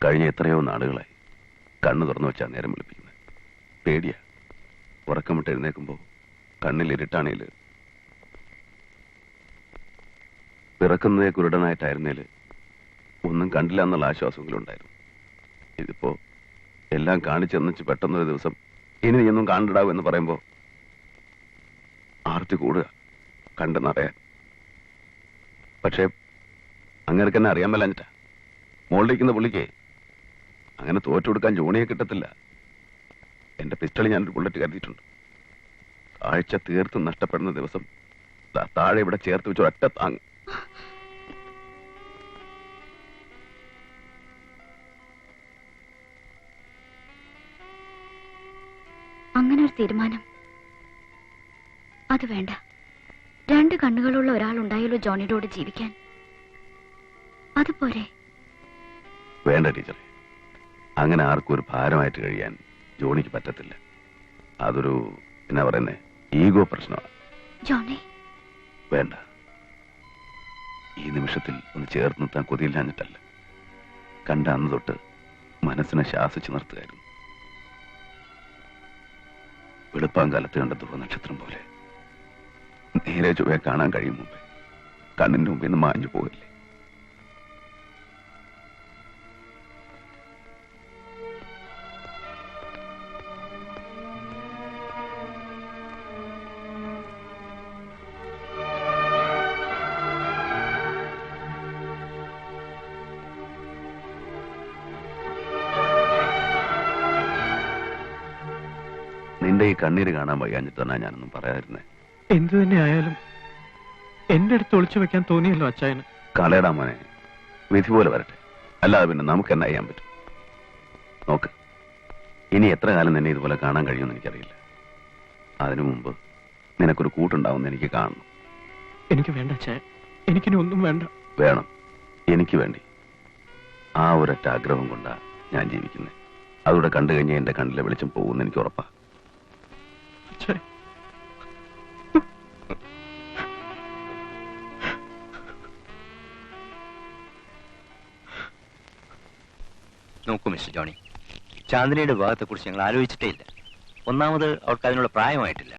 കഴിഞ്ഞ എത്രയോ നാളുകളായി കണ്ണു തുറന്നു വെച്ചാൽ നേരം വിളിപ്പിക്കുന്നത്. പേടിയാ. ഉറക്കമിട്ട് എഴുന്നേക്കുമ്പോൾ കണ്ണിൽ ഇരുട്ടാണേല്. പിറക്കുന്നതേ കുരുടനായിട്ടായിരുന്നേല് ഒന്നും കണ്ടില്ല എന്നുള്ള ആശ്വാസമെങ്കിലും ഉണ്ടായിരുന്നു. ഇതിപ്പോ എല്ലാം കാണിച്ചെന്നിച്ച് പെട്ടെന്നൊരു ദിവസം ഇനി നീയൊന്നും കാണിടാവൂ എന്ന് പറയുമ്പോ ആർത്തി കൂടുക കണ്ടെന്നറിയാൻ. പക്ഷേ അങ്ങനെയൊക്കെ എന്നെ അറിയാൻ മേലാഞ്ഞിട്ടാ. മോളിരിക്കുന്ന പുള്ളിക്ക് അങ്ങനെ തോറ്റു കൊടുക്കാൻ ജോണിയെ കിട്ടത്തില്ല. എന്റെ പിസ്റ്റളിൽ ഞാനൊരു ബുള്ളറ്റ് കരുതിയിട്ടുണ്ട്. കാഴ്ച തീർത്തും നഷ്ടപ്പെടുന്ന ദിവസം താഴെ ഇവിടെ ചേർത്ത് വെച്ച് ഒറ്റ താങ്ങ്. അങ്ങനെ ഒരു തീരുമാനം അത് വേണ്ട. രണ്ട് കണ്ണുകളുള്ള ഒരാളുണ്ടായല്ലോ ജോണിയോട് ജീവിക്കാൻ. അതുപോരെ? വേണ്ട ടീച്ചറെ, അങ്ങനെ ആർക്കും ഒരു ഭാരമായിട്ട് കഴിയാൻ ജോണിക്ക് പറ്റത്തില്ല. അതൊരു എന്നാ പറയുന്നേ, ഈഗോ പ്രശ്നമാണ്. ജോണി വേണ്ട. ഈ നിമിഷത്തിൽ ഒന്ന് ചേർത്ത് നിർത്താൻ കൊതിയില്ലാഞ്ഞിട്ടല്ല. കണ്ട അന്ന് തൊട്ട് മനസ്സിനെ ശാസിച്ചു നിർത്തുകയായിരുന്നു. വെളുപ്പാങ്കാലത്ത് കണ്ട ധ്രുവനക്ഷത്രം പോലെ നേരെ ചൊവ്വയെ കാണാൻ കഴിയും മുമ്പേ കണ്ണിന്റെ മുമ്പിൽ നിന്ന് മാഞ്ഞു പോകില്ലേ. നിന്റെ ഈ കണ്ണീര് കാണാൻ വയ്യാഞ്ഞിട്ട് തന്നെ ഞാനൊന്നും പറയാതിരുന്നേ. എന്തു തന്നെ ആയാലും എന്റെ അടുത്ത് ഒളിച്ചു വെക്കാൻ തോന്നിയല്ലോ അച്ചായന്. കളയടാ മോനെ, വിധി പോലെ വരട്ടെ. അല്ലാതെ പിന്നെ നമുക്ക് എന്നാ ചെയ്യാൻ പറ്റും? നോക്ക്, ഇനി എത്ര കാലം നിന്നെ ഇതുപോലെ കാണാൻ കഴിയുമെന്ന് എനിക്കറിയില്ല. അതിനു മുമ്പ് നിനക്കൊരു കൂട്ടുണ്ടാവുമെന്ന് എനിക്ക് കാണണം. എനിക്ക് വേണ്ട അച്ചായൻ, എനിക്കിനി ഒന്നും വേണ്ട. വേണം, എനിക്ക് വേണ്ടി. ആ ഒരൊറ്റ ആഗ്രഹം കൊണ്ടാ ഞാൻ ജീവിക്കുന്നത്. അതുകൂടെ കണ്ടു കഴിഞ്ഞാൽ എന്റെ കണ്ണിലെ വെളിച്ചം പോകുമെന്ന് എനിക്ക് ഉറപ്പാ. അച്ചായൻ, നോക്കൂ മിസ്റ്റർ ജോണി, ചാന്ദിനിയുടെ വിവാഹത്തെക്കുറിച്ച് ഞങ്ങൾ ആലോചിച്ചിട്ടേ ഇല്ല. ഒന്നാമത് അവർക്ക് അതിനുള്ള പ്രായമായിട്ടില്ല.